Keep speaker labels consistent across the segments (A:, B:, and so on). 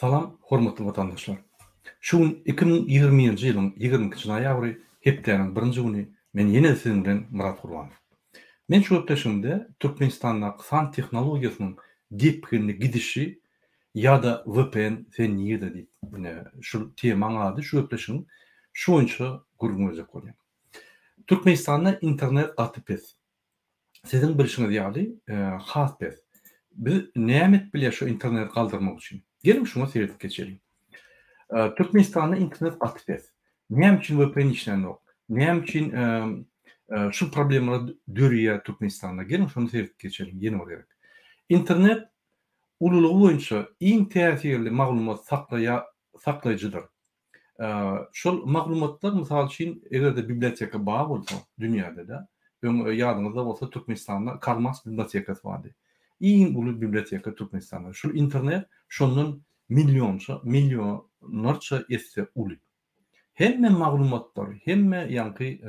A: Salam, hormatly vatandaşlar. Şu 2020-nji ýylyň 22-nji noýabry hepdeniň 1-nji güni men ýene sizin bilen Murat Gurbanow. Men şu öpdeşimde Türkmenistanda fan tehnologiýasynyň depkinli gidişi ýa-da VPN sen ýerde diýip şu temaň ady şu öpdeşiň şuňça gurgunjak bolýar. Türkmenistanda internet gatypes. Sizin bilişiňiz ýaly has pes. Biz näme bilýär şu internet galdyrmak üçin? Gelin şuna seyredip geçelim. Türkmenistan'da internet aktif. Näme üçin VPN işlenýär? Näme üçin şu problemler dörýär Türkmenistan'da? Gelin şunu seyredip geçelim. Ýene olarak. İnternet ululugy boýunça iň täsirli maglumat saklaýjydyr. Şol maglumatlar mysal üçin egerde biblioteka bar bolsa dünýäde de ýadyňyzda bolsa Türkmenistan'da Karl Marx bibliotekasy bardy. Iň uly biblioteka Türkmenistan'da. Şol internet şondan milyonlarça esse uly. Hemme maglumatlar, hemme ýanky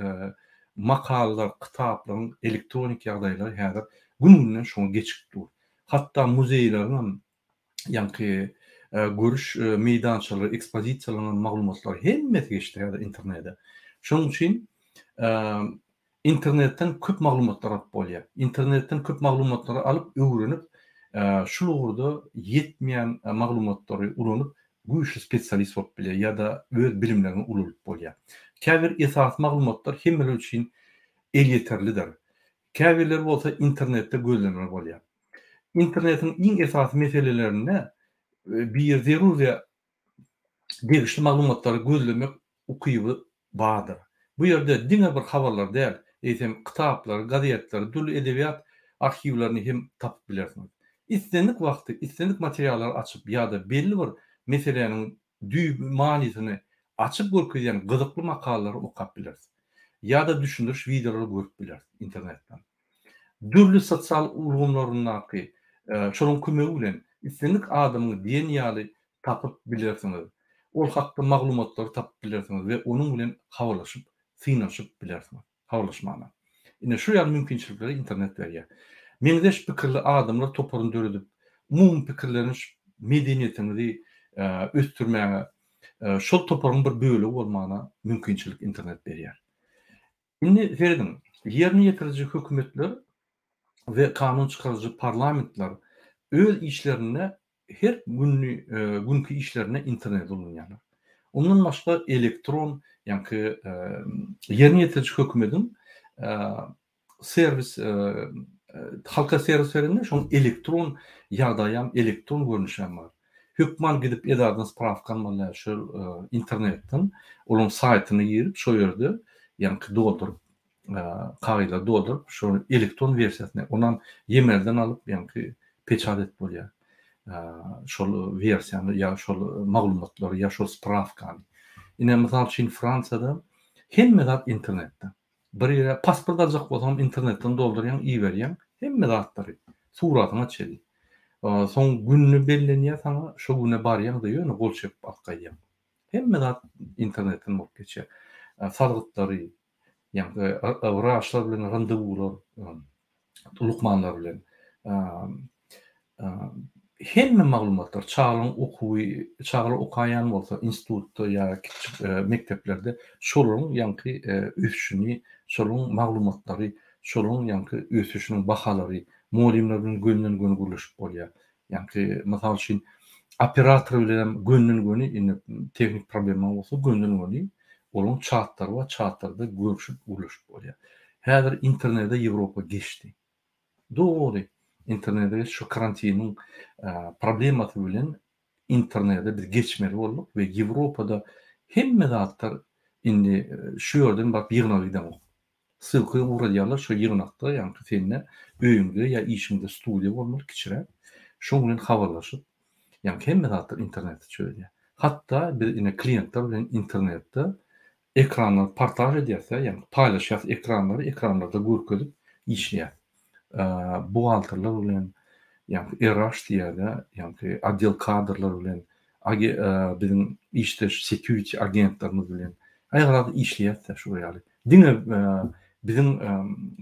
A: makalalar, kitaplar, elektronik ýagdaýlar häzir gününden şoňa geçip dur. Hatda muzeýleriň ýanky görüş meýdançalary, ekspozisiýalaryň maglumatlary hemmesi geçdi häzir internetde. Şoň üçin internetden köp maglumatlar alyp bolýar. Internetden köp maglumatları alyp öwrenip şu urda yetmeyen maglumatları uranyp güýçli spesialist bolup bilýär ýa-da öz bilimlerini ululyp bolýar. Käbir esas maglumatlar hemmeler üçin el ýeterlidir. Käbirler bolsa internetde gözlemer bolýar. Internetin iň esas meselelerine bir zerurya degişli maglumatlary gözlemek ukyby bardyr. Bu ýerde diňe bir habarlar däl, eýsem kitaplar, gazetler, dül edebiýat arhiwlerini hem tapyp bilersiňiz. İstendik wagty, istendik materiallar açyp ýa-da belli bir meseleniň düýb manysyny açyp görkezýän gyzykly makalary okap bilersiz. Ýa-da düşündiriş videolary görüp bilersiz internetden. Dürli sosial ulgamlaryny şonuň kömegi bilen istendik adamyň diýen ýaly tapyp bilersiňiz. Ol hakda maglumatlary tapyp bilersiňiz we onuň bilen habarlaşyp, synaşyp bilersiňiz. Habarlaşmana. Ine şu ýaly mümkinçilikleri internet berýär. Meňzeş pikirli adamlar toparyny döredip, umum pikirlerini medeniýetini östürmäge şol toparyň bir bölegi bolmana mümkinçilik internet berýär. Indi Feridun, ýerine ýetiriji hökümetler we kanun çykarjy parlamentler öz işlerine her günkü işlerine internet ulanýarlar. Ondan başga elektron ýanky ýerine ýetiriji hökümetin servis halka servislerinde şoň elektron ýagdaýam, elektron görnüşem bar. Hökman gidip edardan spravkan bolýar şu internetden olaň saytyny girip şo ýerde ýanky doldurup kagyla doldurup şu elektron versiýasyny ondan ýemerden alyp ýanky peçat et bolýar. Şol versiýany ýa şol maglumatlary ýa şol spravkany. Ine mysal üçin Fransada hemme zat internetden. Bir ýere pasport aljak bolsam internetden doldurýan, iýberýän hemme zatlary suratyna çeli. Soň günni bellenýär saňa şo güne barýan da ýöne gol çekip atgaýýan. Hemme zat internetden bolup geçýär. Sargytlary, ýa-da wraçlar bilen randewular, lukmanlar bilen hemme maglumatlar çağlaryň okaýan bolsa institutda ýa kiçik mekteplerde şolaryň ýanky ösüşini, şolaryň maglumatlary, şolaryň ýanky ösüşiniň bahalary, molimler bilen gönden-göne gürleşip bolýar. Ýanky mysal üçin operator bilen gönden-göne teknik problem bolsa gönden-göne olaň çatlary we çatlarda görüşip gürleşip bolýar. Häzir internetde Ýewropa geçdi. Dogry. İnternetde şu karantinin problematı bilen internetde biz geçmeli bolduk ve Ýewropada hemme zatlar indi şu ýerden bak ýygyna gidem. Sylky uradýarlar şu ýygnakda ýanky senne öýüňde ýa işiňde studiýa bolmaly kiçire. Şoň bilen habarlaşyp ýanky hemme zatlar internetde çöýdýär. Hatda bir ine klientler bilen internetde ekranlar partaj edýärse, ýani paýlaşýar ekranlary ekranlarda görkezip işleýär. Buhalterler bilen ýanky RH diýerler, ýanky adel kadrlar bilen bizim işte security agentlerimiz bilen aýagrada işleýär şu ýaly. Diňe bizim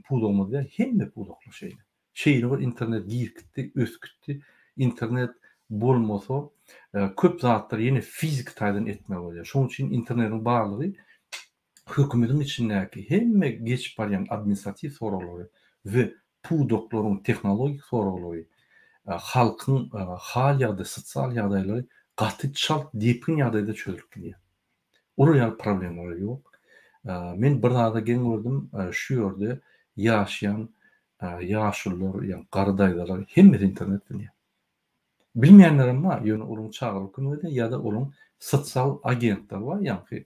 A: pulumyzda hemme pulokly şeýle. Şeýle bir internet girkitdi, öskütdi. İnternet bolmasa köp zatlar ýene fizik taýdan etmek bolýar. Şonuň üçin internetiň barlygy hökümetiň içindäki hemme geçip barýan administrativ soraglary we pudoklaryň tehnologik soraglary halkyň hal ýa-da sosial ýagdaýlary gaty çalt depin ýagdaýda çözülip gidýär. Oraya problemler yok. Men bir daha da gen gördüm şu ýerde ýaşaýan ýaşullar, ýa gardaýlar hemme internet bilýär. Bilmeýänler emma ýöne olaryň çagyryp kömegde ýa-da olaryň sosial agentler bar, ýa-ni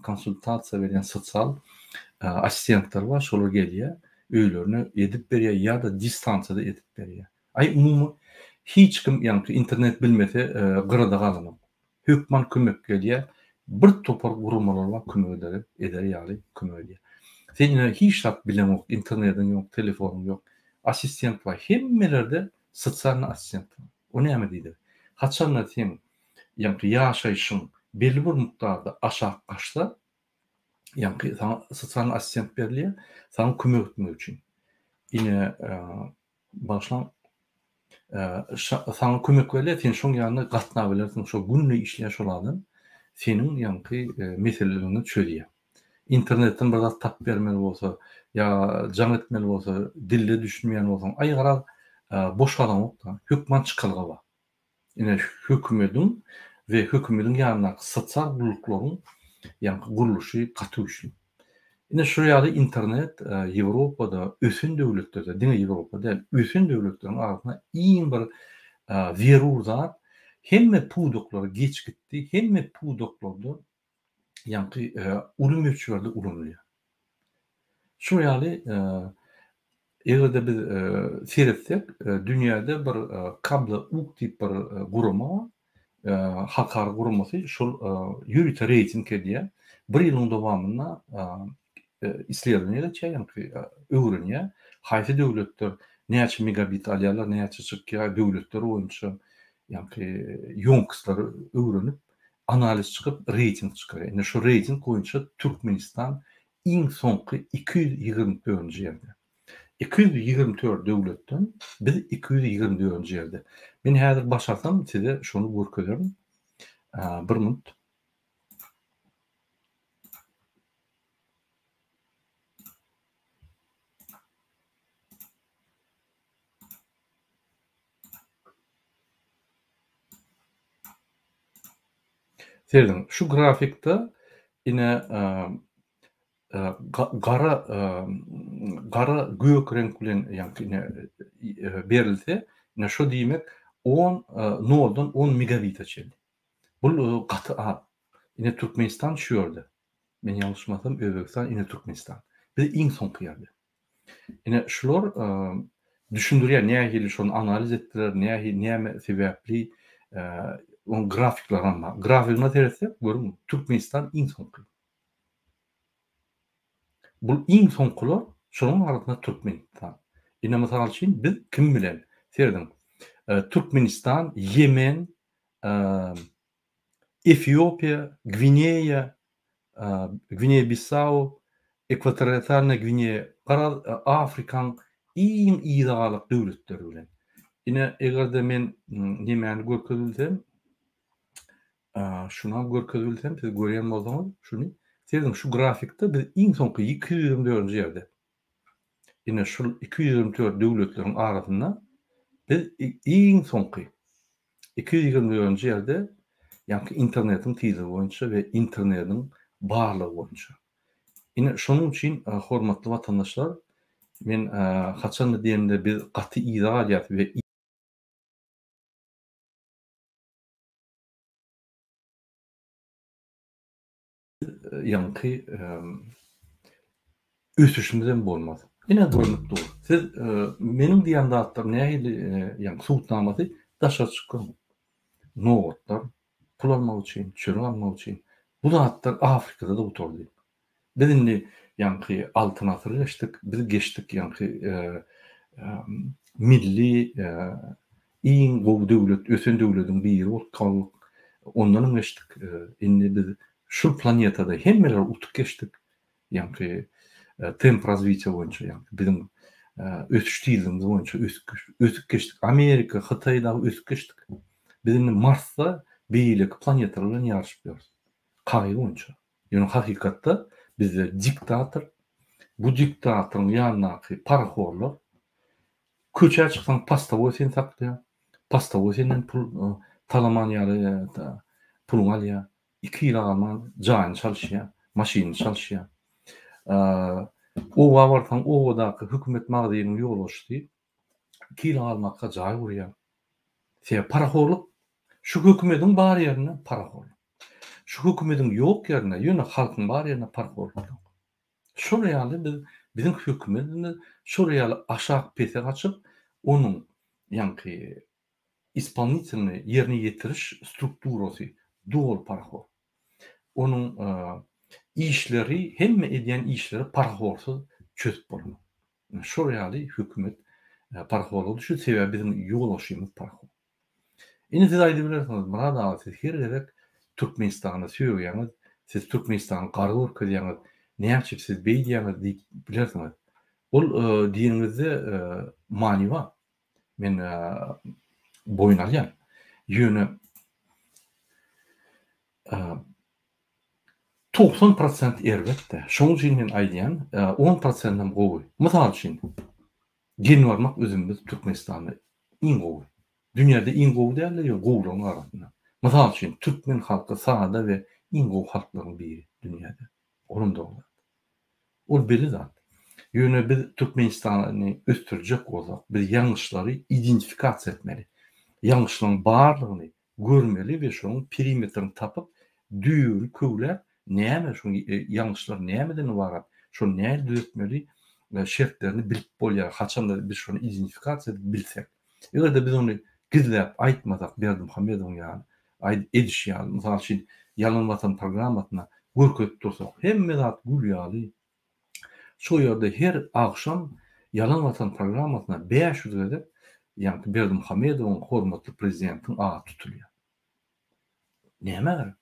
A: konsultasiýa beren sosial assistentler bar, şolar gelýär, öýlerini edip berýär ýa-da distansiýada edip berýär. Ay umumy hiç kim ýa-ni internet bilmese gyrada galanok. Hökman kömek gelýär. Bir topar gurulmalar bar, kömek eder ýaly kömek edýär. Sen ýene hiç zat bilen ok, internetiň ýok, telefonyň ýok. Assistent bar. Hemmelerde sosial assistent. O näme diýdi? Haçan sen ýa-ni ýaşaýyşyň belli bir mukdarda aşağı gaçsa, ýa-ni sana sosial assistent berilýär, sana kömek etmek üçin. Ine başlan sana kömek berilýär, sen şoň ýanyna gatnap bilersiň, şo günni işleýän şol adam seniň ýa-ni meselelerini çözýär. İnternetten bir zat tap bermeli bolsa, ýa jaň etmeli bolsa, dille düşünmeýän bolsaň, ay gara boş adam ok da, hökman çykylgy bar. Ine hökümetiň we hökümetiň ýanyna sosial guruluşlaryň ýa-ni guruluşy gaty güçlü. Ine şu ýaly internet Ýewropada, ösen döwletlerde, diňe Ýewropada, ösen döwletleriň arasynda iň bir werur zat, hemme pudoklary geç gitdi, hemme pudoklarda ýa-ni ulum ölçülerde ulunýar. Şu ýaly egerde biz seretsek, dünýäde bir kabla uk diýip bir guruma, halkara gurumasy şol ýürüte reyting edýär. Bir ýylyň dowamynda isledeniýe çäýänki öwrenýär. Haýsy döwletler näçe megabit alýarlar, näçe çykýar, döwletler boýunça ýa-ni ýonkyslary öwrenip analiz çykyp reyting çykarýar. Ine şu reyting boýunça Türkmenistan iň soňky 224-nji ýerde. 224 döwletden biz 224-nji ýerde. Men häzir başlasam size şonu görkezlerim. Bir minut. Serdim, şu grafikde ine gara gök renk bilen ýa-ni berilse, ine şo diýmek 10 noldan 10 megabit çeldi. Bul gaty a. Ine Türkmenistan şu ýerde. Men ýalňyşmasam Özbekistan, ine Türkmenistan. Bir iň soňky ýerde. Ine şular düşündirýär, näme şonu analiz etdiler, näme sebäpli on grafikler ama. Grafikine teretsek, görün, Türkmenistan iň soňky. Bu iň soňkular, şonuň arasynda Türkmenistan. Ine mysal üçin biz kim bilen? Serdim. Türkmenistan, Yemen, Efiopiýa, Gwineýa, Gwineýa-Bissau, Ekwatorialna Gwineýa, Afrikaň iň ýygalyk döwletleri bilen. Ine egerde men nämäni görkezilsem, şuna görkezilsem, siz görýän bolsaňyz, şuny serdim, şu grafikde biz iň soňky 224-nji ýerde. Ine şu 224 döwletleriň arasynda biz iň soňky 224-nji ýerde, ýa-ni internetiň tizligi boýunça we internetiň barlygy boýunça. Ine şonuň üçin hormatly watandaşlar, men haçan da diýende biz gaty ýa-da we ýa-ni ösüşmeden bolmaz. Ine görünip dur. Siz meniň diýen zatlar nähili ýa-ni suwutnamasy daşa çykýan. Nowatlar pul almak üçin, çörek almak üçin. Bu zatlar Afrikada da oturdy. Biz indi ýa-ni altyn asyr geçdik, biz geçdik ýa-ni milli iň gowy döwlet, ösen döwletiň biri bolup ondan geçdik. Indi biz şu planetada hemmeler utup geçdik. Ýa-ni temp razwitja boýunça, ýa-ni bizim ösüş diýilimiz boýunça ösüp geçdik. Amerika, Hytaýda ösüp geçdik. Bizim Mars'ta beýlik planetalar bilen ýarşypýarys. Kaýgy onça. Ýöne hakykatda bizde diktator, bu diktatorun ýanynaky parahorlar köçe çyksaň pasta boý seni saklaýar. Pasta boý senden pul talaman ýaly puluň alýar. 2 ýyl alman jaýny çalşýar, maşyny çalşýar. O wabartaň o wadaky hökümet magdynyň ýoluşdy. 2 ýyl almakka jaý gurýar. Sebäp parahorluk şu hökümetiň bar ýerine parahorluk. Şu hökümetiň ýok ýerine, ýöne halkyň bar ýerine parahorluk. Şol ýaly bizim hökümetimiz şol ýaly aşak pese gaçyp onuň ýanky исполнительny ýerine ýetiriş strukturasy dol parahor. Onuň işleri hemme edýän işleri parahorsyz çözüp bolmaly. Şol ýaly hökümet parahorlugy şu sebäp bizim ýoluşymyz parahor. Indi siz aýdyp bilersiňiz, Murad aga, siz her gerek Türkmenistana söýýäňiz, siz Türkmenistanyň gargy ülkeleriniň näçip siz beýdýäňiz diýip bilersiňiz. Ol dinimizde many bar. Men boýnalýan. Ýöne 90% elbetde. Şoň üçin men aýdýan 10%-dem gowy. Mysal üçin gelin barmak özümüz Türkmenistany iň gowy. Dünýäde iň gowy däl, ýa gowlaryň arasynda. Mysal üçin türkmen halky sada we iň gowy halklaryň biri dünýäde. Onun da olar. Ol beli zat. Ýöne biz Türkmenistany östürjek bolsak, biz ýangyşlary identifikasiýa etmeli. Ýangyşlaryň barlygyny görmeli we şonuň perimetrini tapyp düýür köwler näme şu ýangyşlar nämeden ibarat, şonu näme düzeltmeli we şertlerini bilip bolýar. Haçanda biz şonu identifikasiýa edip bilsek. Egerde biz onu gizläp aýtmasak, Berdimuhammedowyň ýaly ediş ýaly, mysal üçin Ýalan Watan programasyna görkezip dursak, hemme zat gül ýaly. Şu ýerde her akşam Ýalan Watan programasyna 500 edip, ýani Berdimuhammedowyň hormatly prezidentiň agy tutulýar. Näme?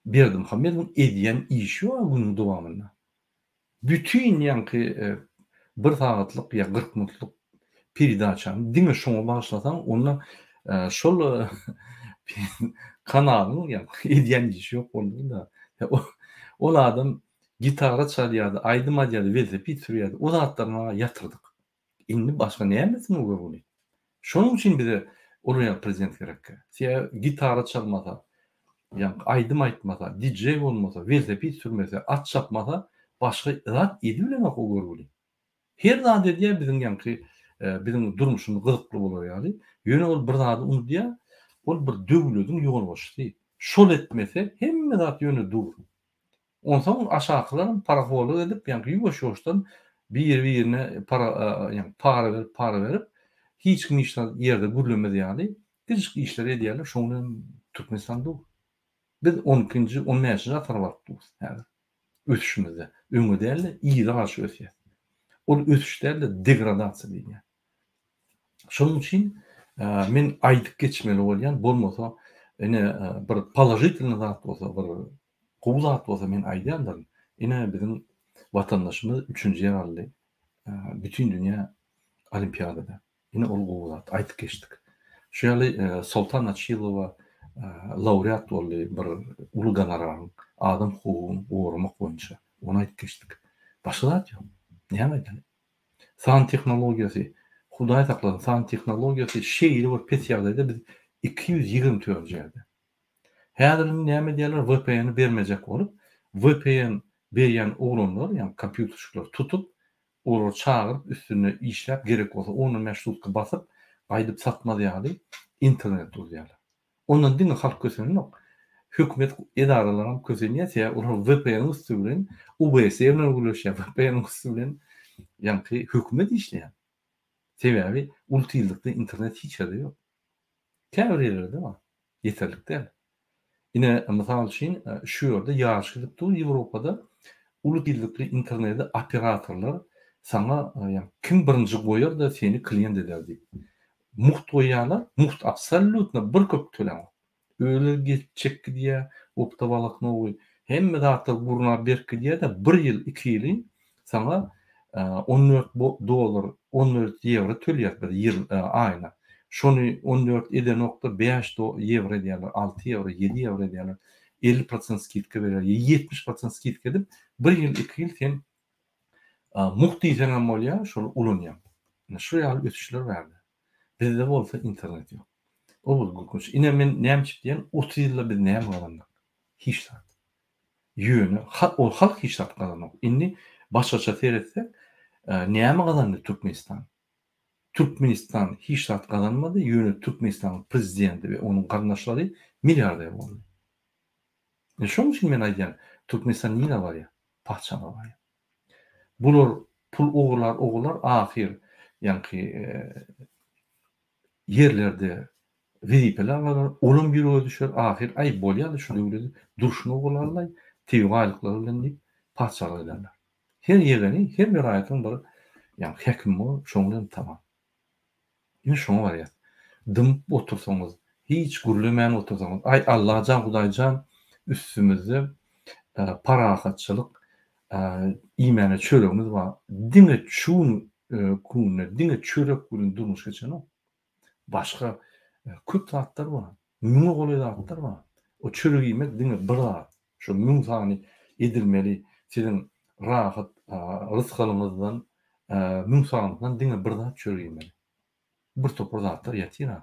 A: Berdimuhammedowyň edýän işi bar günüň dowamında. Bütün ýanky 1 sagatlyk ýa 40 minutlyk передачаны diňe şoňa başlasaň, onda şol kanalyň edýän işi ýok boldy da. Ol adam gitara çalýardy, aýdym adýady, velosiped sürýärdi. O zatlaryna ýatyrdyk. Indi başga nämesin o göwüli? Şonuň üçin bize olýan prezident gerek. Sen gitara çalmasa, ýa aýdym aýtmasa, DJ bolmasa, velosiped sürmese, at çapmasa, başga zat edibilemek o göwüli. Her zat edýär bizim ýanky bizim durmuşymyz gyzykly bolar ýaly. Ýöne ol bir zady unutýar, ol bir döwletiň ýolbaşçysy. Şol etmese hemme zat ýöne dur. Onsoň aşakylaryň parahorluk edip, ýanky ýuwaş-ýuwaşdan bir-birine para berip, hiç kim işler ýerde gürlemez ýaly. Gıcık işler edýärler, şoňdan Türkmenistanda dur. Biz 12-nji 15-nji asar wagtdayız. Häzir ötüşmizde. Öňe däl, ýyla garşy ötýär. Ol ötüşler de degradasiýa diýilýär. Şonuň üçin men aýdyp geçmeli bolýan, bolmasa ene bir poложительный zat bolsa, bir gowy zat bolsa men aýdýandyr. Ene bizim watandaşymyz 3-nji ýer aldy. Bütün dünýä olimpiadada. Ene ol gowy zat aýdyp geçdik. Şu ýaly Sultan Açylowa laureat boldy bir uly gonoraryň adam hukugyny gorumak boýunça. Onu aýdyp geçdik. Başga zat ýok. Näme edýär? San tehnologiýasy, Hudaý saklasyn, san tehnologiýasy şeýle bir pes ýagdaýda biz 224 ýerde. Häzir näme diýerler? VPN-i bermejek bolup, VPN berýän oglanlar, ýani kompýuterçiler tutup, olary çağıryp üstüne işläp gerek bolsa onu meşrutka basyp, aýdyp satmaz ýaly internet durdurýarlar. Ondan diňe halk kösenok. Hökümet edaralaryň kösenýär, olar VPN üstünden UBS bilen ulaşýar. VPN üstünden ýani hökümet işleýär. Sebäbi ulty ýyldykda internet hiç ýerde ýok. Käbir ýerlerde bar. Yeterlik däl. Ine mysal üçin şu ýerde ýaşaýyp dur Ýewropada ulty ýyldykly internetde operatorlar sana ýani kim birinji goýar da seni klient eder diýip. Muht goýýarlar, muht absolutna bir köp tölemok. Öyle geçecek diye optabalık ne oluyor? Hem de artık buruna berki diye de 1 yıl 2 yılın sana $14 €14 tölyär bir yıl ayına. şonu 14,5 euro diýerler, 6 euro, 7 euro diýerler. 50% skidka berýär, 70% skidka edip 1 ýyl, 2 ýyl sen muhty ýeňem bolýar, şol ulanýar. Şu ýaly ötüşler berdi. Bizde bolsa internet ýok. O gurkunç. Ine men näme diýen 30 ýylda biz näme galandyk? Hiç zat. Ýöne, ol halk hiç zat galanok. Indi başgaça seyretsek, näme galandy Türkmenistan? Türkmenistan hiç zat galanmady. Ýöne Türkmenistan'ın prezidenti we onuň garnaşlary milliarder boldy. Şoň üçin men aýdýan, Türkmenistan niýe barýar? Paçaga barýar. Bular pul ogurlar ahir ýanky yerlerde wezipeler alar, olum bir oý düşer, ahir aýyp bolýar, şu döwleti durşuny ogurlarlar, tewaýlyklar bilen diýip paçaga ederler. Her ýegeni, her bir aýatyň bir ýani hekim bol, şoň bilen tamam. Ýa şoň barýar. Dymyp otursaňyz, hiç gürlemän otursaňyz, ay Allahjan, Hudaýjan üstümizde parahatçylyk, iýmene çöregimiz bar. Diňe çuň kunne, diňe çörek bilen durmuş geçen başga köp zatlar bar. Müňe goly zatlar bar. O çörek ýemek diňe bir zat. Şu müň sany edilmeli, siziň rahat rızkyňyzdan, müň sanyňdan diňe bir zat çörek ýemeli. Bir topar zatlar ýatyra.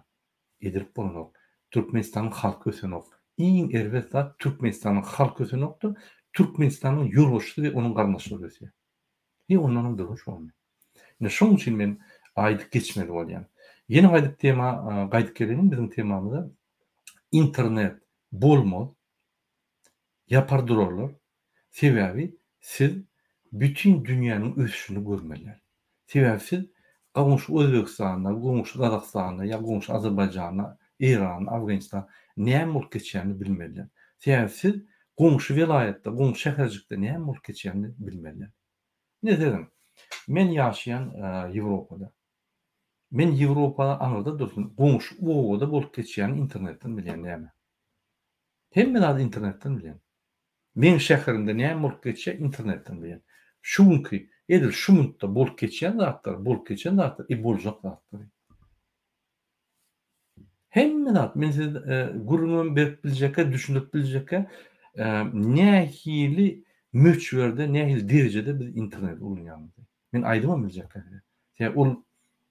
A: Edilip bolanok. Türkmenistanyň halky ösenok. Iň erwet zat Türkmenistanyň halky ösenokdur. Türkmenistanyň ýurbaşçy we onuň garnaşlary ösýär. Ondan da şoň. Şoň üçin men aýdyk geçmeli bolýan. Ýene aýdyk tema gaýdyp gelelim bizim temamyza. İnternet bolmaz. Yapar durarlar. Sebäbi siz bütün dünýäniň ösüşini görmeliler. Sebäbi siz gowşy Özbekistanda, gowşy Gazakstanda, ýa gowşy Azerbaýjanda, Iran, Afganistan näme bolup geçýänini bilmeliler. Sebäbi siz gowşy vilayetde, gowşy şäherjikde näme bolup geçýänini bilmeliler. Ne dedim? Men ýaşaýan Ýewropada. Men Ýewropada aňyrda dursun, gowşy owada bolup geçýän internetden bilýän näme? Hemme zat internetden bilýän. Men şäherimde näme bolup geçýär internetden bilýän. Şuňky edil şu minutda bolup geçýän zatlar, boljak zatlar. Hemme zat men siz gurulman berip biljeke, düşünüp biljeke nähili möçberde, nähili derejede biz internet ulanýarmyz. Men aýdymam biljeke. Ýa ol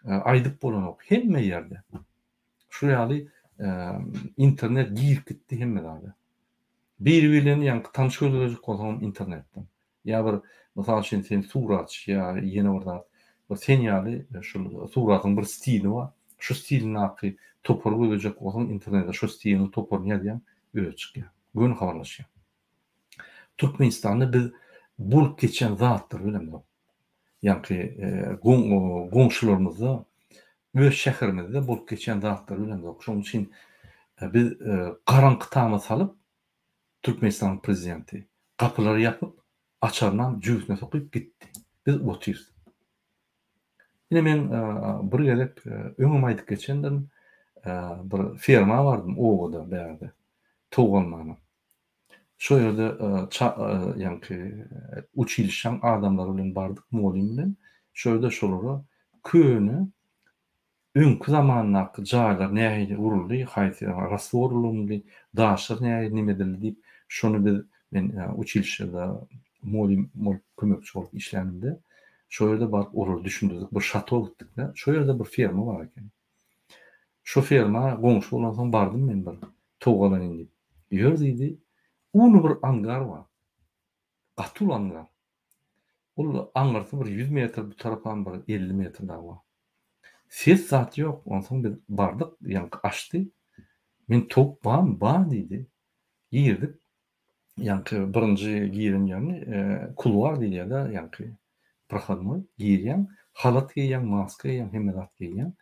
A: aýdyp bolanok hemme ýerde. Şu ýaly internet girip gitdi hemme zat. Bir-birini ýa tanış gözlejek bolsam internetden. Ýa bir mysal üçin sen surat ýa ýene bir zat. Bu sen ýaly şu suratyň bir stili bar. Şu stilini aky topar gözlejek bolsam internetde şu stilini topar ýa öýe çykýar. Gün habarlaşýar. Türkmenistanda biz bolup geçen zatlar bilemdi. Ýani gowşularymyzda öz şäherimizde bolup geçen zatlar bilemdi. Şoň üçin biz garanky tama salyp Türkmenistan prezidenti kapylary ýapyp açardan jüýsüne sokup gitdi. Biz otyrys. Ine men bir gelip öňüm aýdyp geçenden bir firma bardym owada bäde. Togalmany. Şo ýerde ýani uçilişen adamlar bilen bardyk molim bilen. Şo ýerde şolary köni öňkü zamanyňky jaýlar nähili uruldy, haýsy rasworulundy, daşyr nähili nimedir diýip şonu men uçilişde molim kömekçi bolup işlänimde. Şo ýerde baryp urul düşündirdik, bir şato gitdik-de. Şo ýerde bir firma bar eken. Şo firma gowşy bolan soň bardym men bir togalan indi. Ýördidi, ulu bir angar bar. Gatul angar. Ol angarda bir 100 metr bu tarapan bir 50 metr daha bar. Ses zat ýok. Onsoň biz bardyk, ýani açdy. Men top bam diýdi. Girdik. Ýani birinji giren ýani kulwar diýilýär-de, ýani prohodnoy girýän, halat giýýän, maska giýýän, hemme zat giýýän.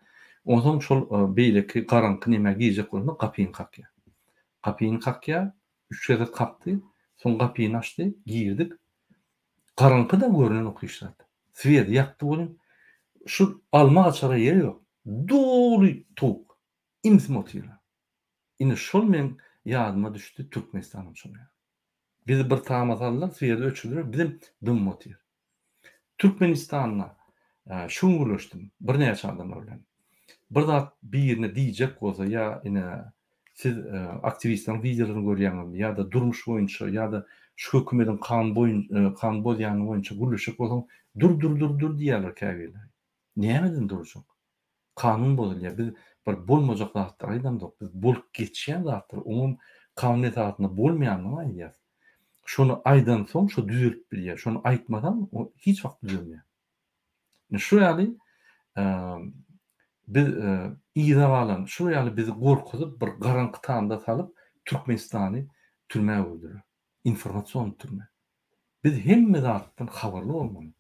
A: Onsoň şol beýleki garanky näme giýjek bolsa gapyny kakýar. Gapyny kakýar, 3 kere kapdy, soň gapyny açdy, girdik. Garanky da görünen okýşlar. Swet ýakdy bolan. Şu alma açara ýeri ýok. Doly tok. Imsmotyla. Ine şol men ýadyma düşdi Türkmenistanyň şonu. Biz bir tamasallar swet öçülür, bizim dymmotyr. Türkmenistanyna şuň guruluşdum. Bir näçe adamlar bilen. bir zat birine diýjek bolsa ya ine siz aktivistleriň videolaryny görýäňiz ya da durmuş boýunça ya da şu hökümetin kan bolýany boýunça gülüşik bolsaň dur diýerler käbirler. Näme durjak? Kanun bolýar. Biz bir bolmajak zatlar aýdamdyk. Biz bolup geçýän zatlar umum kanun etatynda bolmaýanyny aýdýar. Şonu aýdan soň şo düzelip bilýär. Şonu aýtmadan o hiç wagt düzelmeýär. Şu ýaly biz ýyla balan, şu ýaly bizi gorkuzyp bir garanky tamda salyp Türkmenistany türmäge öldürýär. Informasiýon türme. Biz hemme zatdan habarly bolmaly.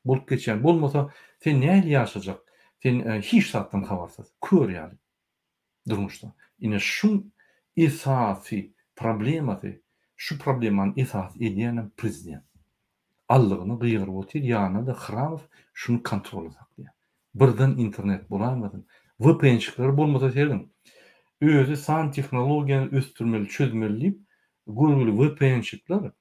A: Bolup geçýän bolmasa sen näle ýaşajak? Sen hiç zatdan habarsyz. Kör ýaly. Durmuşda. Ine şu esasy problematy, şu problemany esas edýän prezident. Allygyny gygryp otyr, ýanyna da Hramow şunu kontrol edýär. Birden internet bolanmadan, VPN-çyklar bolmasa serdim. Özü san tehnologiýany östürmeli, çözmeli diýip Google VPN-çyklar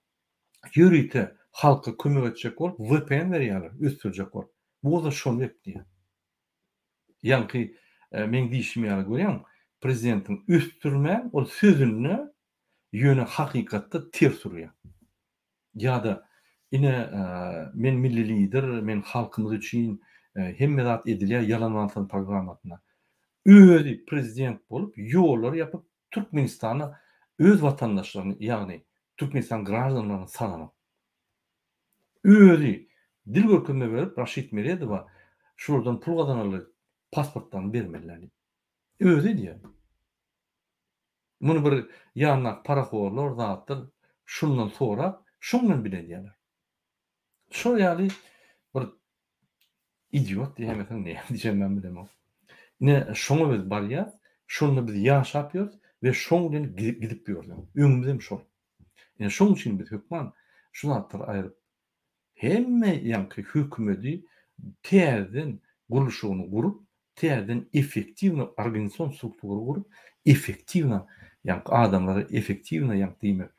A: ýürite halka kömek etjek bolup VPN berýärler, östürjek bolup. Bu da şonu etdi. Ýani men diýişimi ýaly görýän, prezidentiň östürmän ol sözüni ýöne hakykatda ters urýar. Ýa-da ine men milli lider, men halkymyz üçin hemme zat edilýär ýalanlansan programatyna. Özü prezident bolup ýollar ýapyp Türkmenistany öz watandaşlaryny, ýagny Türkmenistan građanlaryny sanamak. Özü dil görkemi berip Raşid Meredowa şuradan pul gazanaly pasportdan bermeliler. Özü diýär. Muny bir ýanyna paraxorlar zatdyr, şundan sonra şundan bilen. Şu ýaly bir idiot diýemezem ne diýjem ben bilemem. Ne şoňa biz barýar, şonu biz ýaşap ýörüz we şoň bilen gidip ýörüz. Öňümizde şol. Ýani şoň üçin biz hökman şu zatlary aýryp hemme ýanky hökümeti täzeden gurulşyny gurup, täzeden effektiwny organizasiýon struktury gurup, effektiwny ýanky adamlary effektiwny ýanky diýmek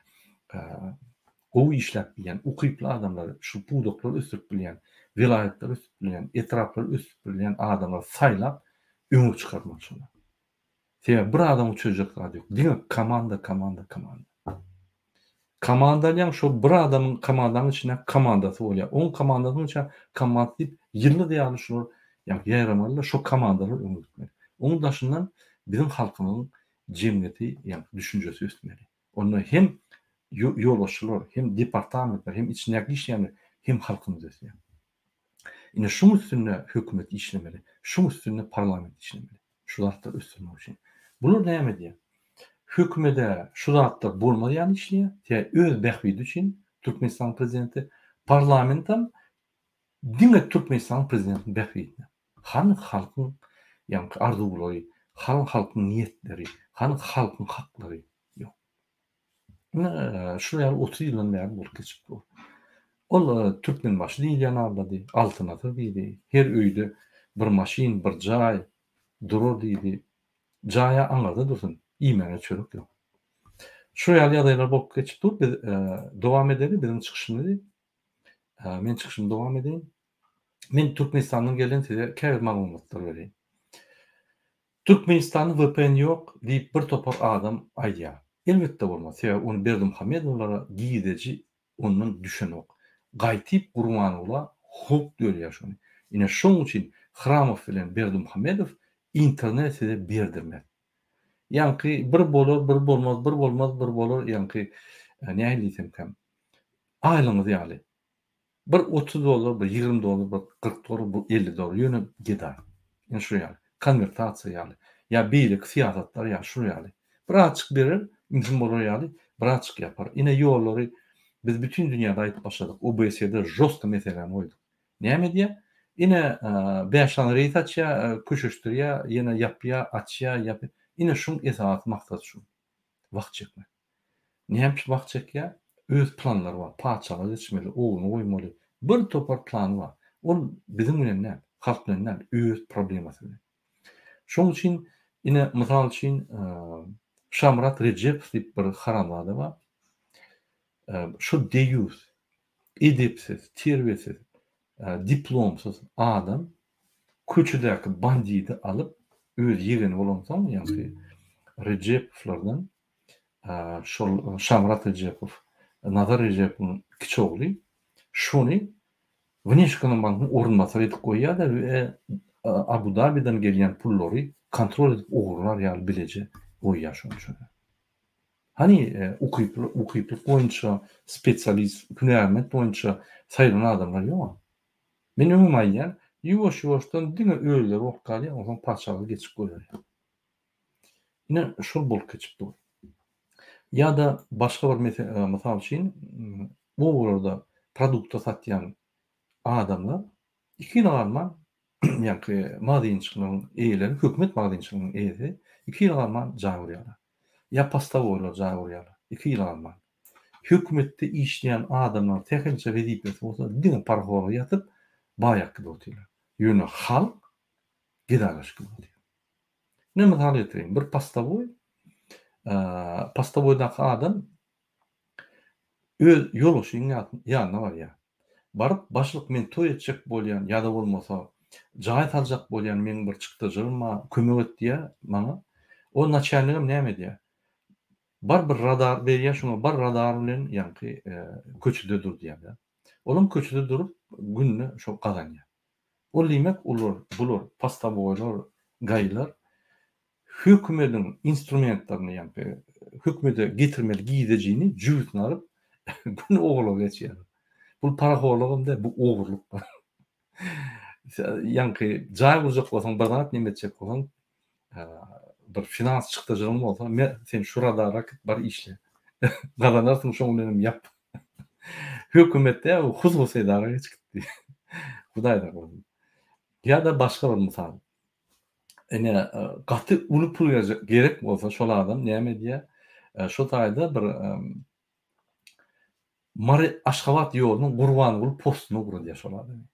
A: o işläp bilýän, ukyply adamlar, şu pudoklar ösüp bilýän, vilayetler ösüp bilýän, etraplar ösüp bilýän adamlar saýlap öňe çykarmak şonu. Sebäbi bir adam çözecek zat ýok. Diňe komanda. Komanda ýa şo bir adamyň komandanyň içinde komandasy bolýar. Oň komandasynyň içinde komanda diýip ýylly diýýär şular, ýa ýaýramalar şo komandany öňe gitmeli. Onuň daşyndan biziň halkymyň jemgyýeti ýa düşünjesi ösmeli. Onu hem ýolbaşçylar, hem departamentler, hem içindäki işleýänler, hem halkymyz ösýär. Ine şuň üstünde hökümet işlemeli, şuň üstünde parlament işlemeli. Şu zatlar ösürmek üçin. Bular näme diýär? Hökümede şu zatlar bolmaýan işleýär, öz bähbidi üçin Türkmenistan prezidenti parlamentam diňe Türkmenistan prezidenti bähbidi. Hany halkyň ýa-ni arzulary, halkyň niýetleri, hany halkyň haklary ýok. Şu ýaly 30 ýyldan bäri bolup geçipdi. Ol Türkmen başy diýilýän aldy, altynatır diýdi. Her öýde bir maşin, bir jaý durur diýdi. Jaýa aňarda dursun, iýmene çörek ýok. Şu ýaly ýagdaýlar bolup geçipdi. Biz dowam edeli, biziň çykyşymyzy. Men çykyşymy dowam edeyim. Men Türkmenistanyň gelen size käbir maglumatlar bereyim. Türkmenistanyň VPN ýok diýip bir topar adam aýdýar. Elbetde bolmaz. Sebäbi onu Berdimuhamedowlara giýdeji onuň düşen ok. Gaýtyp gurmanyla huk diýerler şonu. Ine şoň üçin Hramow bilen Berdimuhamedow internet size berdirmez. Ýanky bir bolar, bir bolmaz, bir bolmaz, bir bolar, ýanky näme diýsem hem aýlyňyz ýaly. Bir 30 dolar, bir 20 dolar, bir 40 dolar, bir 50 dolar ýöne gider. Ine şu ýaly. Konvertasiýa ýaly. Ya beýlik siýasatlar ýa şu ýaly. Bir açyk berer, mümkin bolar ýaly, bir açyk ýapar. Ine ýollary biz bütün dünýäde aýdyp başladyk. OBS'de jostka meseleni oýdyk. Näme diýär? Ine beýşan reýs açýa, köşeşdirýä, ýene ýapýa, açýa, ine şuň esas maksat şu. Wagt çekmek. Näme üçin wagt çekýär? Öz planlary bar. Paçalar geçmeli, oğlunu goýmaly. Bir topar plany bar. Ol bizim bilen näme? Halk bilen näme? Öz problemasy. Şoň üçin ine mysal üçin Şamrat Recep diýip bir haramlady bar. Şu deýus, edepsiz, terbiyesiz, diplomsuz adam köçedäki bandidi alıp öz ýegeni bolansoň, ýani Recepowlardan şol Şamrat Recepov, Nazar Rejepowyň kiçi ogly şony Внешканың bankyn orunmasar edip goýýar we Abu Dabi'den gelýän pullary kontrol edip ogurlar ýaly bileje goýýar şoň üçin. Hani ukyplyk boýunça spesialist, hünärment boýunça saýlanan adamlar ýok. Men öňüme aýýan, ýuwaş-ýuwaşdan diňe öýler bolup galýar, oňa paçaly geçip goýar. Ine şol bolup geçipdi. Ya da başga bir mysal üçin, bu arada produkta satýan adamlar iki ýyl ýa-ni magazynçylygynyň eýeleri, hökümet magazynçylygynyň eýesi 2 ýyl alman jagyrýarlar. Ya pastawoylar jagyrýarlar. 2 ýyl alman. Hökümetde işleyen adamlar tehlikeli vazifesi bolsa diňe parhoga ýatyp baýak gibi oturýar. Ýöne halk giderleş gibi oturýar. Ne misal getireyim? Bir pastawoydaky adam öz ýoluşynyň ýanyna barýar. Baryp başlyk men toý etjek bolýan ýa-da bolmasa jaý saljak bolýan men bir çykdyjyma kömek et diýär maňa. O naçalnygym näme diýär? Bar bir radar berýär, şoňa bar radar bilen ýa-ni köçüde dur diýär. Olam köçüde durup günne şo gazanýar. O diýmek bular pastawoylar, gaýlar hökümetiň instrumentlerini ýa-ni hökümete getirmeli giýdejini jüýtüne alyp günne ogurluk geçýär. Bu paraholygymda bu ogurluk. Ýa-ni jaý gurjak bolsaň, bir zat näme etjek bolsaň, bir finans çykdyjyň bolsa, sen şurada raket bar işle. Gazanarsyň şoň bilen ýap. Hökümetde o huzur seýdara geçipdi. Hudaýda bolsun. Ya da başga bir mysal. Ene gaty uly pul gerek bolsa şol adam näme diýär? Şo taýda bir Mary Aşgabat ýolunyň gurbany bolup postuna ugrady diýär şol adam.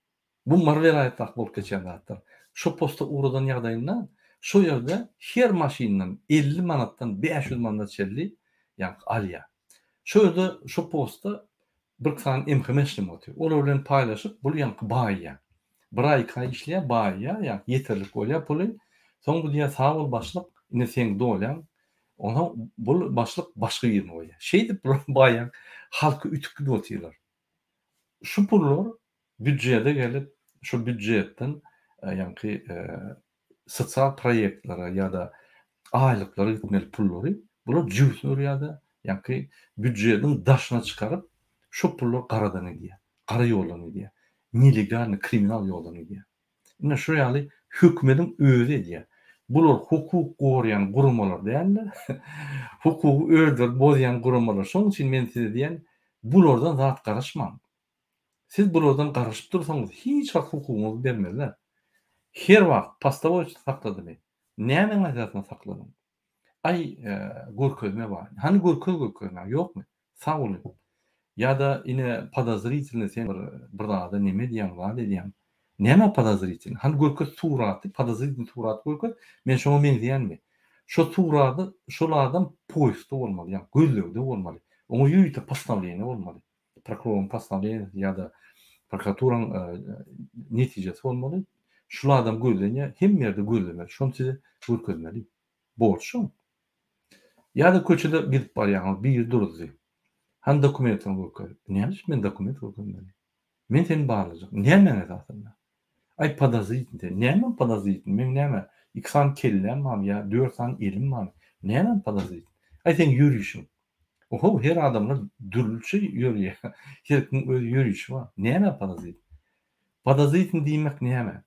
A: Bu Mary vilayetinde bolup geçen zatlar. Şo posta ugradan ýagdaýynda şo ýerde her maşynyň 50 manatdan 500 manat çelli ýa alýar. Şo ýerde şo posta bir san emhemeşlim otur. Olar bilen paýlaşyp bul ýa baýýa. Bir ay işleýär baýýa ýa ýeterlik bolýar puly. Soň bu diýär sag bol başlyk, ine sen dolýan. Ona bul başlyk başga ýerine goýýar. Şeýdip baýýan halky ütükli oturýarlar. Şu pullar büdjede gelip şu büdjetden ýa-ni sosial proýektlere ýa-da aýlyklara gitmeli pullary bular jüýsür ýa-da ýa-ni büdjetiň daşyna çykaryp şu pullar garadan edýär. Gara ýoldan edýär. Nelegal, kriminal ýoldan edýär. Ine şu ýaly hökümetiň özü edýär. Bular hukuk gorayan gurumlar diýenler. Hukuky öldür bozýan gurumlar. Şoň üçin men size diýen, bulardan zat garaşmam. Siz bulardan garaşyp dursaňyz hiç wagt hukugyňyzy bermezler. Her wagt pastawoy sakladymy? Näme masalatna sakladym? Ay görkezme bar. Hani görkezme ýokmy? Sag bolun. Ýa-da ine podozrительный sen bir zada näme diýen, wada diýen. Näme podozrительный? Hani görkez suraty, podozrительный surat görkez. Men şoňa benzeýänmi? Şo suraty şol adam poýstda bolmaly, ýa gözlegde bolmaly. Oňa ýüýte postavlenie bolmaly. Prokurorun postavlenie ýa-da prokuraturaň netijesi bolmaly. Şol adam gözlenýär, hem ýerde gözlemeli. Şonu size görkezmeli. Borçum. Ýa-da köçede gidip barýan bir ýer durdy. Han dokumentini görkez. Näme men dokument görkezmeli? Men seni barlajak. Näme esasında? Ay podozrительный. Näme podozrительный? Men näme? 2 san kellem mam ýa 4 san elim mam. Näme podozrительный? Ay sen ýürüýüşiň. Oho, her adamlar dürlüçe ýörýär. Herkiň öz ýürüýüşi bar. Näme podozrительный? Podozrительный diýmek näme?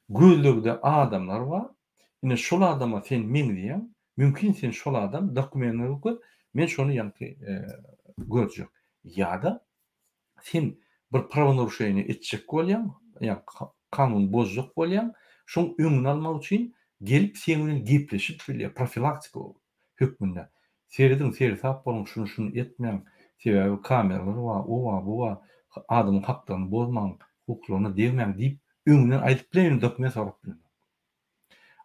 A: Gözlegde adamlar bar. Ine şol adama sen men diýen, mümkin sen şol adam dokumentini görüp, men şonu ýa-ni görjek. Ýa-da sen bir prawanaruşenýe etjek bolýan, ýa kanun bozjak bolýan, şoň öňüni almak üçin gelip sen bilen gepleşip bilýär, profilaktika hökmünde. Seri sap bolun, şunu etmeň, sebäbi kameralar bar, o bar, bu bar, adamyň haklarını bozmaň, hukuklaryna degmeň diýip öňünden aýdyp bilen dokument sorup bilen.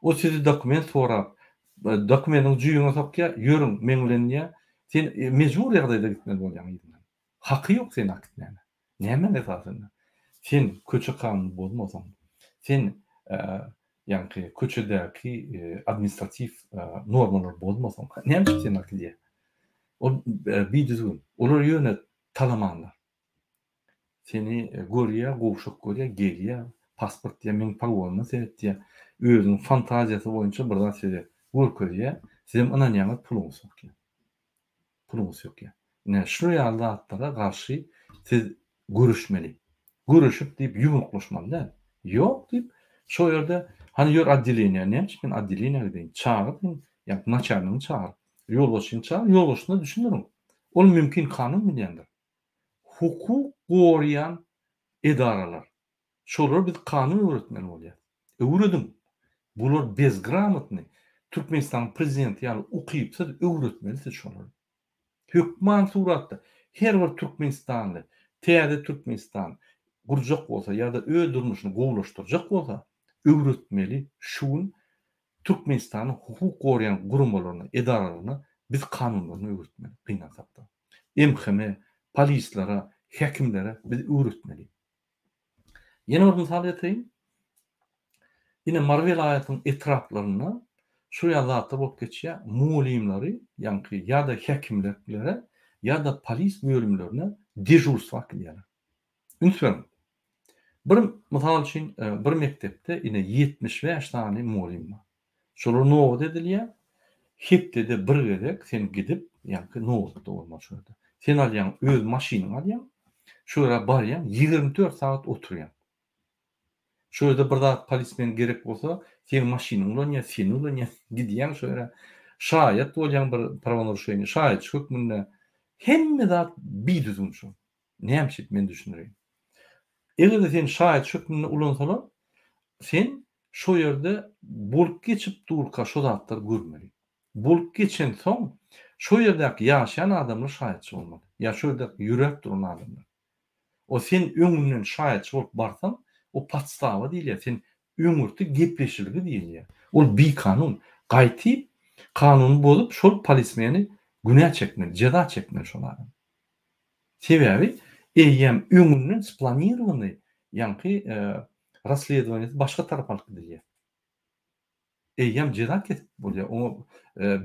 A: O sizi dokument sorap, dokumentin jüýüne sokýar, ýörüň men bilen ýa, sen mejbur ýagdaýda gitmeli bolýan ýerine. Haky ýok senin akitnäme. Näme esasında? Sen köçe kanuny bozmasaň, sen Yani köçedäki administrativ normalar bolmasam näme sen diye. O bir düzgün. Olar ýöne talamanlar. Seni görýär, gowşak görýär, gelýär, pasport diýe meň pagolma senetdi diýe özüniň fantaziýasy boýunça birden sizi görkezýär. Sizem anan ýaňa puluňyz ýok. Puluňyz ýok. Ne şu ýaldatlara garşy siz görüşmeli. Görüşüp diýip ýumuklaşmaly. Ýok diýip şo ýerde hani ýör addeleniýa, näçe men addeleniýa diýin, çağıryp, ýa-ni naçarnyny çağıryp, ýolbaşçyny çağıryp, ýolbaşçyna düşündiriň. Ol mümkin kanun bilýändir. Hukuk goýan edaralar. Şolar biz kanun öwretmeli bolýar. Öwredin. Bular bezgramotny. Türkmenistan prezidenti ýaly ukypsa öwretmeli şolary. Hökman suratda her bir Türkmenistanly, täze Türkmenistan gurjak bolsa ýa-da öz durmuşyny gowlaşdyrjak bolsa, öwretmeli şuň Türkmenistanyň hukuk goýan gurumlaryny, edaralaryny biz kanunlaryny öwretmeli. Gynasakda. MHM, polislara, hekimlere biz öwretmeli. Ýene bir misal ýetýin. Ýine Marvel aýatynyň etraplaryna şu ýazatda bolup geçýär, mulimlary, ýa-ni ýa-da hekimlere, ýa-da polis bölümlerine dejurstwa edýärler. Ünsüň. Bir misal üçin bir mektepde ine 75 tane mulim bar. Şolar nowat edilýär. Hepdede bir gerek sen gidip ýa-ni nowatda bolmaly şurada. Sen alýan öz maşynyňy alýan. Şura barýan 24 saat oturýan. Şöyle bir zat polismen gerek bolsa, sen maşynyň bilen ýa sen bilen gidýän şöyle şahyat bolýan bir prawanaruşyny, şahyat hökmünde hemme zat bir düzgün şu. Näme men düşünýär. Eger sen şahyat hökmünde ulansalar, sen şo ýerde bolup geçip durka şo zatlar görmeli. Bolup geçen soň şo ýerdäki ýaşaýan adamlar şahyatçy bolmaly. Ýa şo ýerde ýürek duran adamlar. O sen öňünden şahyatçy bolup barsaň, o patstawa diýilýär. Sen öňürti gepleşiligi diýilýär. Ol bir kanun. Gaýtyp kanun bolup şol polismeni günä çekmeli, ceza çekmeli şolary. Sebäbi eýem öňünden splanirowany, ýa-ni rasledowaniýasy başga tarapy alyp gidilýär. Eýem ceza kesip bolýar. O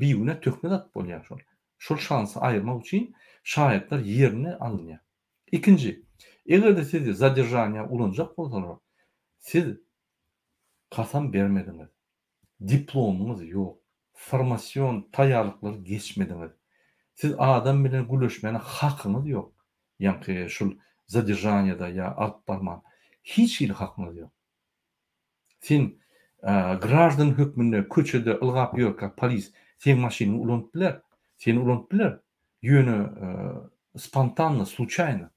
A: bir güne tökmedat bolýar şol. Şol şansy aýyrmak üçin şahyatlar ýerine alınýar. İkinci, egerde sizi zadержание ulanjak bolsalar, siz kasam bermediňiz. Diplomuňyz ýok. Formasyon taýýarlyklary geçmediňiz. Siz adam bilen güleşmene hakyňyz ýok. Ýa-ni şol zadержаниеda ýa alyp barmak hiç bir hakyňyz ýok. Sen gраждан hökmünde köçede ılgap ýörkä polis sen maşynyny ulanyp biler. Seni ulanyp biler. Ýöne spontanno, случайно.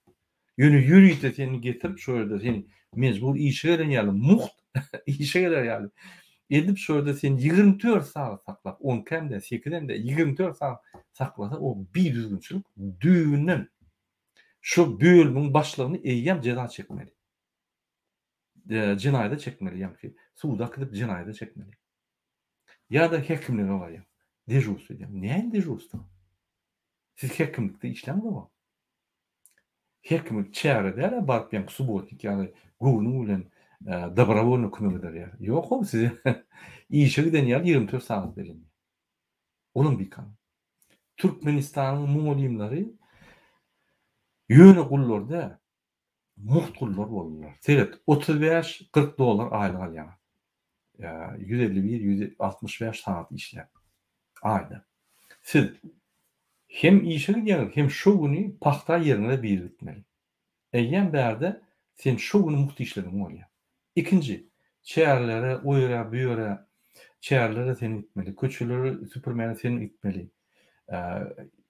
A: Ýöne ýürüýde seni getirip şo ýerde seni mejbur işe gelen ýaly muht işe gelen ýaly. Edip şo ýerde seni 24 saat saklap, 10 kemde, 8 de 24 saat saklasa o bir düzgünçilik düýünden şo bölümiň başlygyny eýýäm ceza çekmeli. Cinayda çekmeli ýa-ni suda gidip cinayda çekmeli. Ya da hekimlige barýar. Dejurstwa diýär. Näme dejurstwa? Siz hekimlikde işlemedimi? Hekimlik çäredäler baryp ýa-ni subotnik ýa-ni gowuny bilen добровольно kömek eder. Ýok o size işe giden ýaly 24 saat berilýär. Onun bir kanun. Türkmenistanyň mulimlary ýöne gullarda muht gullar bolýar. Seret $35-40 aýlyk alýar. 151-165 saat işler. Ayda. Siz hem işe gidýär, hem şo güni paxta ýerine bir gitmeli. Eýýän bärde sen şo güni muht işlediň bolýar. İkinci, çäherlere, oýra, büýre, çäherlere sen gitmeli, köçeleri süpürmäne sen gitmeli.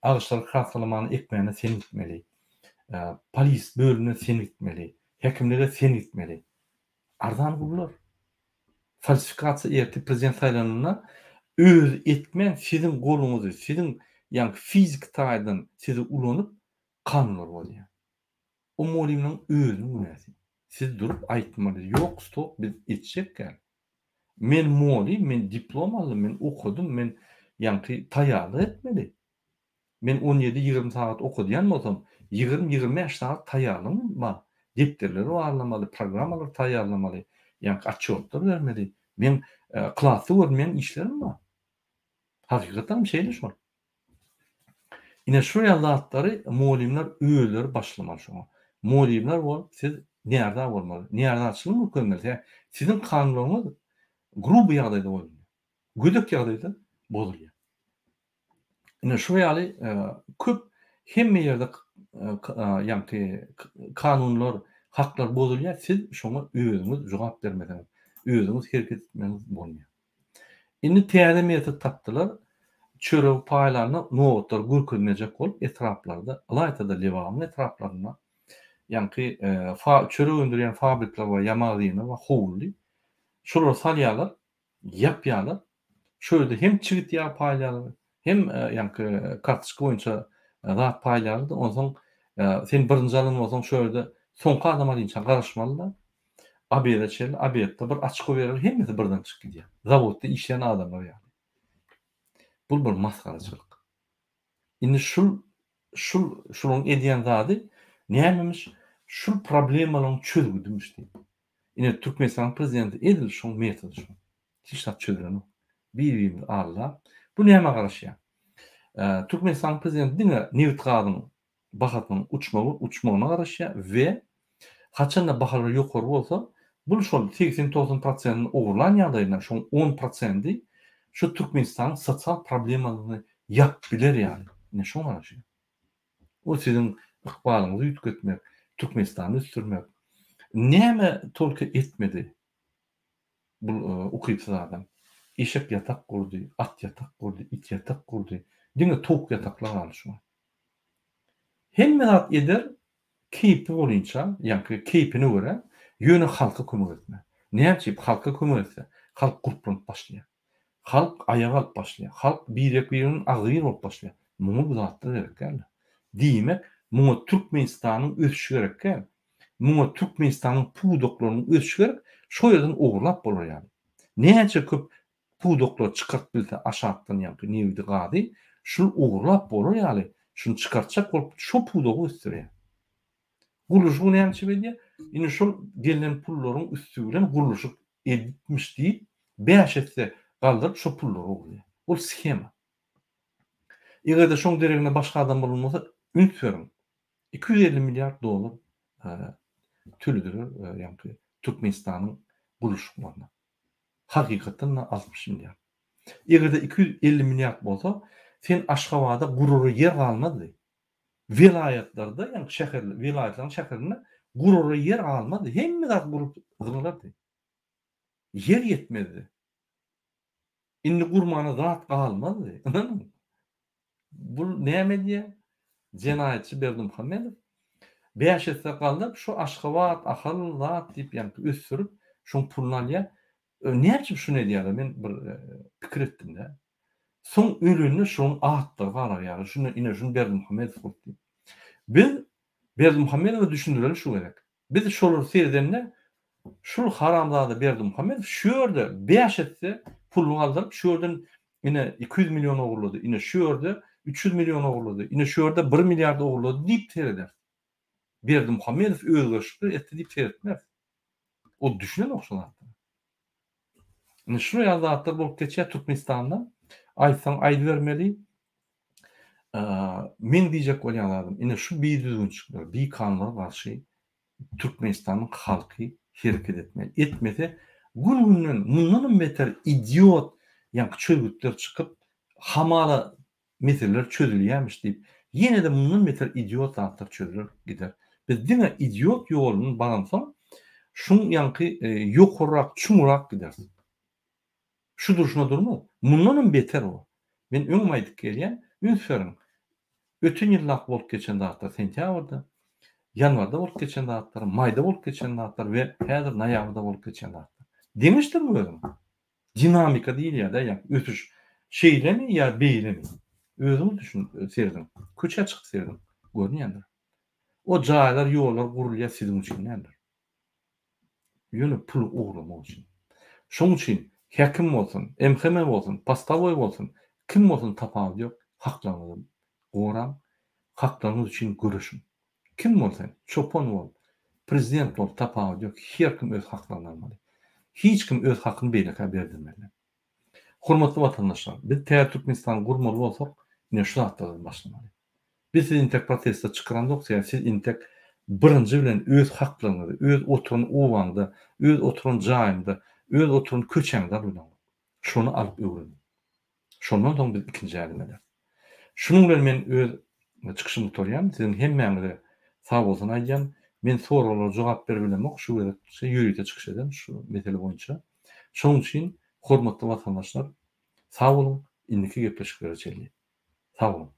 A: Agyşlar krasalamany ekmäne sen gitmeli. Polis bölümine sen gitmeli. Hekimlere sen gitmeli. Arzan bulurlar. Falsifikasiýa ertip prezident saýlanyna öz etmen sizin goluňuzy, sizin ýa-ni fizik taýdan sizi ulanyp kanunlar bolýar. O mulimniň özüniň günäsi. Siz durup aýtmaly, ýok stop biz etjekkä. Men mulim, men diplom aldym, men okudum, men ýa-ni taýýarlyk etmeli. Men 17-20 saat okudýan bolsam, 20-25 saat taýýarlygym bar. Depderleri barlamaly, programmalar taýýarlamaly, ýa-ni atçotlar bermeli. Men klasy görmeýän işlerim bar. Hakykatan şeýle şol. Ine şu ýallatlary muallimler öýleri başlamaly şoňa. Muallimler bol siz näerde bolmaly, näerde açylyp mükemmel. Sizin kanunlaryňyz gruby ýagdaýda bolmaly. Gödek ýagdaýda bolýar. Ine şu ýaly köp hemme ýerde ýa-ni kanunlar, haklar bozulýar. Siz şoňa özüňiz jogap bermeden, özüňiz hereket etmeniz bolmaýar. Indi täze metod tapdylar. Çörek paýlaryna nowatlar gürkenmejek bolup etraplarda, alaytada lewamyň etraplarynda ýa-ni çörek öndürýän fabrikler we ýamagyny we howly şolar salýarlar, ýapýarlar. Şöyle hem çigit ýa paýlaryny hem ýa-ni kartoşka boýunça zat paýlaryny onsoň sen birinji alan bolsaň şöyle soňky adama diýen garaşmalylar. Abiyede çel, abiyette bir açık verir, hemmesi birden çık gidiyor. Zavodda işleyen adamlar yani. Bu bir maskaraçılık. Indi şulun ediyen zady nämemiş? Şul problemalaryň çözgüdümüş diýip. Indi Türkmenistan prezidenti edil şol metody şu. Hiç çözülen. Bir Allah. Bu näme garaşýar? Türkmenistan prezidenti diňe Newt gadyň bahatynyň uçmagyna garaşýar we haçanda bahalar ýokary bolsa, bu şol 80-90% ogurlan ýagdaýynda şoň 10% şu Türkmenistan sosial problemalaryny ýap biler ýaly. Ne şoň garaşýar. O sizin ykbalyňyzy ýitgetmek, Türkmenistany üstürmek. Näme tolka etmedi bu ukypsy adam? Eşek yatak kurdy, at yatak kurdy, it yatak kurdy. Diňe tok yataklar alşy. Hemme zat eder keypi bolunça, ýa-ni keypine göre ýöne halka kömek etme. Näçip halka kömek etse, halk gurplanıp başlaýar. Halk ayağa alıp başlaýar. Halk birek-biriniň agyr bolup başlaýar. Muňa bu zatlar gerekli. Diýmek, muňa Türkmenistanyň ösüşi gerekli. Muňa Türkmenistanyň puwdoklarynyň ösüşi gerek. Şo ýerden ogurlap bolar ýaly. Näçe köp puwdoklar çykartyp bilse aşagdan ýa-ni newdi gady, şol ogurlap bolar ýaly. Şunu çykartjak bolup şo puwdogy ösdürýär. Guruluşy näçe bilýär? Indi şol gelen pullaryň üstü bilen guruluşy edipmiş diýip beş etse galdyryp şo pullary ogurýar. Ol schema. Egerde şoň deregine başga adam bolmasa, ünsüň 250 milyar dolar tülüdür, ýa-ni Türkmenistanyň guruluşlaryna. Hakykatdan 60 milyar. Egerde 250 milyar bolsa, sen Aşgabada gururu yer galmady. Vilayetlarda, ýa-ni şäherler, vilayetlaryň şäherlerinde gururu yer galmady. Hemme zat gurup gyrylady. Yer ýetmedi. Indi gurmana zat galmady. Bu näme diýär? Jenaýatçy Berdimuhammedow beş etse galyp şu Aşgabat, ahal zat diýip ýa-ni ösürüp şoň pulny alýar. Näçe şunu diýär? Men bir pikir etdim-de. Soň ölünü şoň atdyr galar ýaly. Şunu ine şunu Berdimuhammedow diýip. Biz Berdimuhammedowy düşündirelim şu gerek. Biz şolary seredende şul haramzada Berdimuhammedow şu ýerde beş etse pulny aldyryp şu ýerden ine 200 milyon ogurlady. Ine şu ýerde 300 milyon ogurlady. Ine şu ýerde 1 milyard ogurlady diýip tereder. Berdimuhammedow özgörüşli etdi diýip teretmez. O düşünen okşalar. Ine şu ýazatlar bolup geçýär Türkmenistanda. Aýtsaň aýdy bermeli. Men diýjek bolýanlarym, ine şu bir düzgünçlikler, bir kanunlara garşy Türkmenistanyň halky hereket etmeli. Etmese gün-günden mundan beter idiot ýa-ni çözgütler çykyp hamala meseleler çözülýärmiş diýip ýene de mundan beter idiot zatlar çözülür gider. Biz diňe idiot ýoluny baransaň şuň ýa-ni ýokurak, çuňurak gider. Şudur şuna durma. Mundan beter o. Men öňüme aýdyp gelýän ünsüň ötün ýyllak bolup geçen zatlar sentýabrda, ýanwarda bolup geçen zatlar, maýda bolup geçen zatlar we häzir noýabrda bolup geçen zatlar. Demişdir bu özüm. Dinamika diýil ýa-da ötüş şeýlemi ýa beýlemi. Özüm düşün serdim. Köçe çykyp serdim. Görnýändir. O jaýlar, ýollar gurulýar sizin üçin nädir? Ýöne pul ogurlamak üçin. Şoň üçin häkim bolsun, MHM bolsun, pastawoy bolsun, kim bolsun tapawy ýok, haklaryny goram, haklaryňyz üçin görüşün. Kim bolsa, çopon bol, prezident bol, tapawy ýok, her kim öz haklaryny almaly. hiç kim öz hakyny beýleke berdirmeli. Hormatly watandaşlar, biz Täze Türkmenistany gurmaly bolsak, ine şu zatdan başlamaly. Biz siz intek protestde çykarandok, siz intek birinji bilen öz haklaryňyzy, öz oturan uwaňda, öz oturan jaýynda, öz oturan köçeňde bilen. Şonu alyp öwrenin. Şondan soň biz ikinji ýerime. Şunun bilen men öz çykyşymy bitirýän. Siziň hemmäňize sag bolsun aýdýan. Men soralara jogap berebilemok, şu gerekçe ýürüýte çykyş eden şu mesele boýunça. Şonuň üçin hormatly watandaşlar, sag bolun, indiki gepleşikleri çelli. Sag bolun.